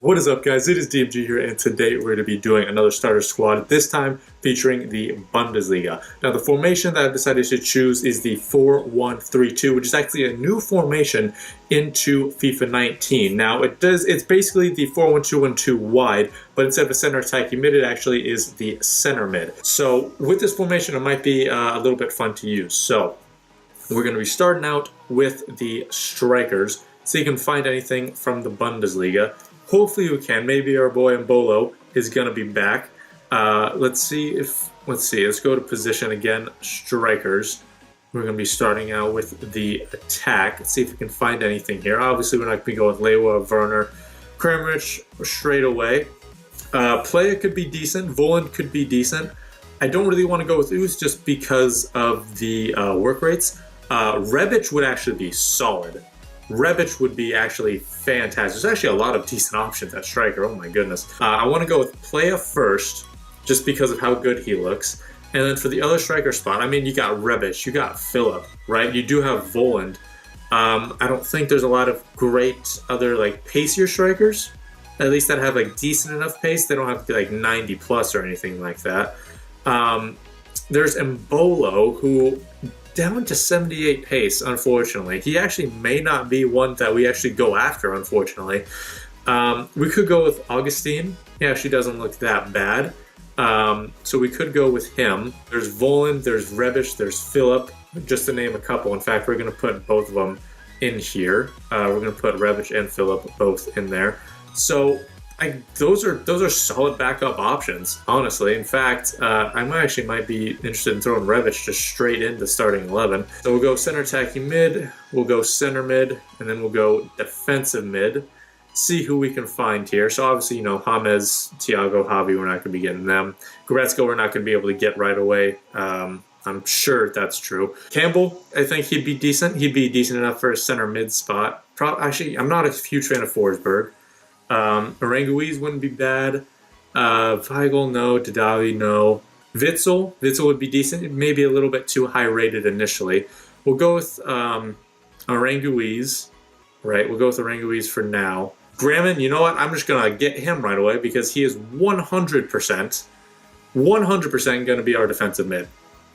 What is up, guys? It is DMG here, and today we're going to be doing another starter squad, this time featuring the Bundesliga. Now, the formation that I've decided to choose is the 4-1-3-2, which is actually a new formation into FIFA 19. Now, it's basically the 4-1-2-1-2 wide, but instead of a center attacking mid, it actually is the center mid. So, with this formation, it might be a little bit fun to use. So, we're going to be starting out with the strikers, so you can find anything from the Bundesliga. Hopefully we can. Maybe our boy Mbolo is going to be back. Let's go to position again, strikers. We're going to be starting out with the attack. Let's see if we can find anything here. Obviously, we're not going to go with Lewa, Werner, Kramaric straight away. Playa could be decent. Voland could be decent. I don't really want to go with Uz just because of the work rates. Rebic would actually be solid. Rebic would be actually fantastic. There's actually a lot of decent options at striker. Oh my goodness. I want to go with Playa first, just because of how good he looks. And then for the other striker spot, I mean, you got Rebic, you got Philip, right? You do have Voland. I don't think there's a lot of great other like pacier strikers, at least that have like decent enough pace. They don't have to be like 90 plus or anything like that. There's Mbolo, who down to 78 pace, unfortunately. He actually may not be one that we actually go after, unfortunately. We could go with Augustine. He actually doesn't look that bad. So we could go with him. There's Voland, there's Rebic, there's Philip, just to name a couple. In fact, we're going to put both of them in here. We're going to put Rebic and Philip both in there. So those are solid backup options, honestly. In fact, I might be interested in throwing Rebic just straight into starting 11. So we'll go center attacking mid, we'll go center mid, and then we'll go defensive mid. See who we can find here. So obviously, you know, James, Thiago, Javi, we're not going to be getting them. Goretzka, we're not going to be able to get right away. I'm sure that's true. Campbell, I think he'd be decent. He'd be decent enough for a center mid spot. Actually, I'm not a huge fan of Forsberg. Aranguiz wouldn't be bad. Weigl, no. Didavi, no. Witzel would be decent. Maybe a little bit too high rated initially. We'll go with Aranguiz. Right, we'll go with Aranguiz for now. Graman, you know what? I'm just going to get him right away because he is 100% going to be our defensive mid.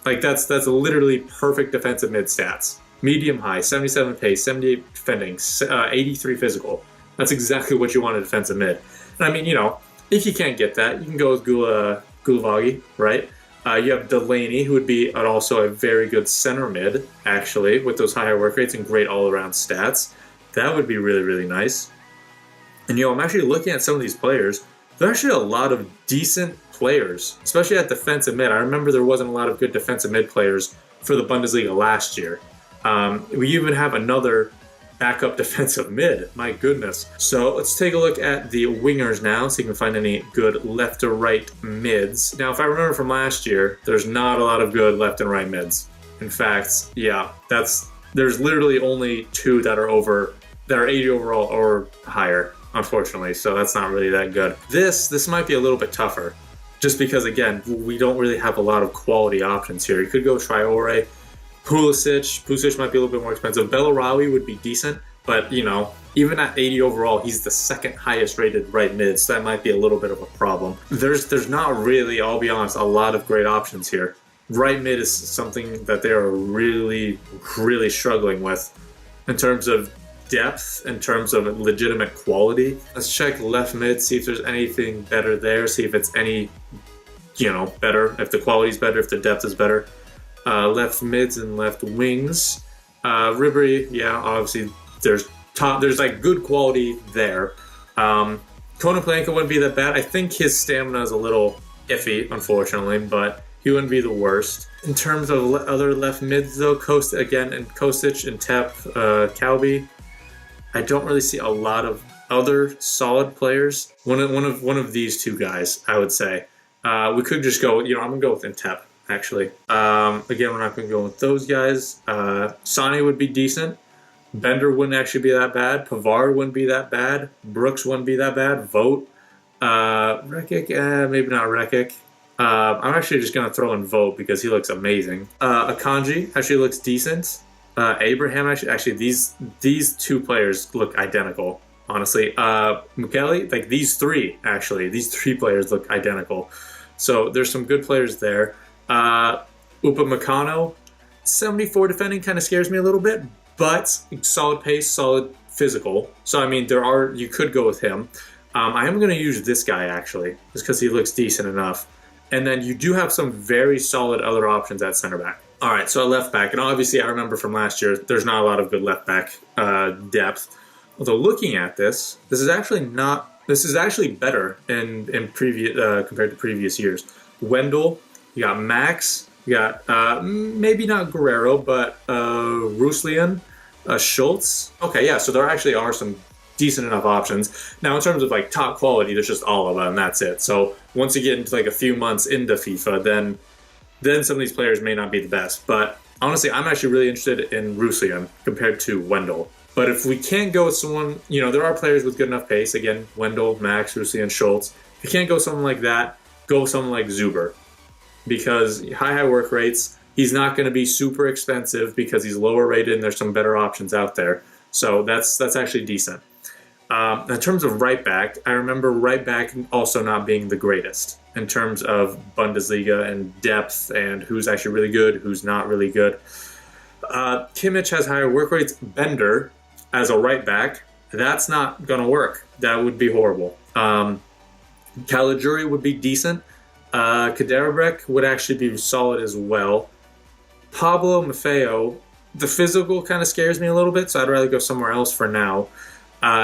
Like, that's literally perfect defensive mid stats. Medium high, 77 pace, 78 defending, 83 physical. That's exactly what you want a defensive mid. And I mean, you know, if you can't get that, you can go with Gulavagi, right? You have Delaney, who would be also a very good center mid, actually, with those higher work rates and great all-around stats. That would be really, really nice. And, you know, I'm actually looking at some of these players. There are actually a lot of decent players, especially at defensive mid. I remember there wasn't a lot of good defensive mid players for the Bundesliga last year. We even have another backup defensive mid. My goodness. So let's take a look at the wingers now, so you can find any good left or right mids. Now, if I remember from last year, there's not a lot of good left and right mids. In fact, yeah, there's literally only two that are 80 overall or higher, unfortunately. So that's not really that good. This might be a little bit tougher, just because again, we don't really have a lot of quality options here. You could go Traore. Pulisic might be a little bit more expensive. Bellarawi would be decent, but, you know, even at 80 overall, he's the second highest rated right mid, so that might be a little bit of a problem. There's not really, I'll be honest, a lot of great options here. Right mid is something that they are really, really struggling with in terms of depth, in terms of legitimate quality. Let's check left mid, see if there's anything better there, see if it's any, you know, better, if the quality's better, if the depth is better. Left mids and left wings. Ribery, yeah, obviously there's like good quality there. Konoplyanka wouldn't be that bad. I think his stamina is a little iffy, unfortunately, but he wouldn't be the worst. In terms of other left mids, though, Kostic and Tep, Calby, I don't really see a lot of other solid players. One of these two guys, I would say. We could just go, you know, I'm gonna go with Intep. Actually, again, we're not going to go with those guys. Sane would be decent. Bender wouldn't actually be that bad. Pavard wouldn't be that bad. Brooks wouldn't be that bad. Vogt. Rekic, maybe not Rekic. I'm actually just going to throw in Vogt because he looks amazing. Akanji actually looks decent. Abraham, actually these two players look identical. honestly. Mukeli, like these three players look identical. So there's some good players there. Upamecano, 74 defending kind of scares me a little bit, but solid pace, solid physical. So I mean, you could go with him. I am going to use this guy actually, just because he looks decent enough. And then you do have some very solid other options at center back. All right, so at left back, and obviously I remember from last year, there's not a lot of good left back depth. Although looking at this is actually better in previous compared to previous years. Wendell, you got Max, you got maybe not Guerrero, but Ruslian, Schultz. Okay, yeah, so there actually are some decent enough options. Now, in terms of like top quality, there's just Alaba, and that's it. So once you get into like a few months into FIFA, then some of these players may not be the best. But honestly, I'm actually really interested in Ruslian compared to Wendell. But if we can't go with someone, there are players with good enough pace. Again, Wendell, Max, Ruslian, Schultz. If you can't go someone like that, go someone like Zuber. Because high work rates, he's not going to be super expensive because he's lower rated and there's some better options out there. So that's actually decent. In terms of right back, I remember right back also not being the greatest in terms of Bundesliga and depth and who's actually really good, who's not really good. Kimmich has higher work rates. Bender as a right back, that's not going to work. That would be horrible. Caligiuri would be decent. Kaderabek would actually be solid as well. Pablo Maffeo, the physical kind of scares me a little bit, so I'd rather go somewhere else for now.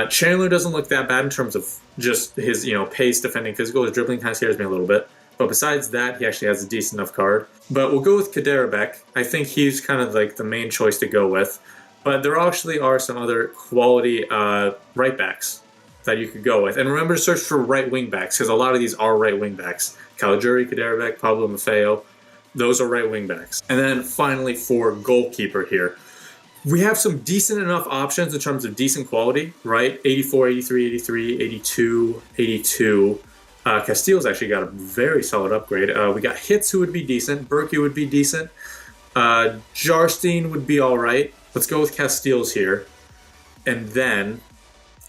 Chandler doesn't look that bad in terms of just his, pace, defending, physical. His dribbling kind of scares me a little bit. But besides that, he actually has a decent enough card. But we'll go with Kaderabek. I think he's kind of like the main choice to go with. But there actually are some other quality right backs that you could go with. And remember to search for right wing backs, because a lot of these are right wing backs. Caligiuri, Kaderabek, Pablo Maffeo, those are right wing backs. And then finally for goalkeeper here. We have some decent enough options in terms of decent quality, right? 84, 83, 83, 82, 82. Castillo's actually got a very solid upgrade. We got Hitz, who would be decent. Berkey would be decent. Jarstein would be all right. Let's go with Castillo's here. And then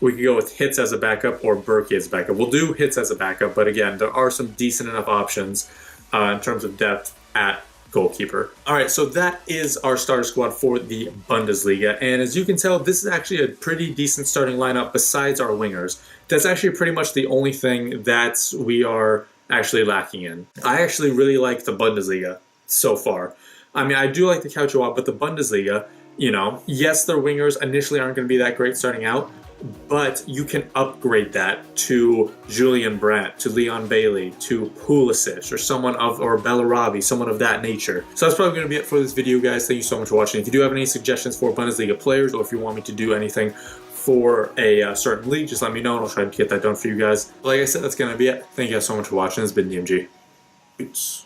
we could go with Hitz as a backup or Berkey as a backup. We'll do Hitz as a backup, but again, there are some decent enough options in terms of depth at goalkeeper. All right, so that is our starter squad for the Bundesliga. And as you can tell, this is actually a pretty decent starting lineup besides our wingers. That's actually pretty much the only thing that we are actually lacking in. I actually really like the Bundesliga so far. I mean, I do like the couch a lot, but the Bundesliga, yes, their wingers initially aren't going to be that great starting out, but you can upgrade that to Julian Brandt, to Leon Bailey, to Pulisic, or Bellarabi, someone of that nature. So that's probably going to be it for this video, guys. Thank you so much for watching. If you do have any suggestions for Bundesliga players, or if you want me to do anything for a certain league, just let me know and I'll try to get that done for you guys. But like I said, that's going to be it. Thank you guys so much for watching. It's been DMG. Peace.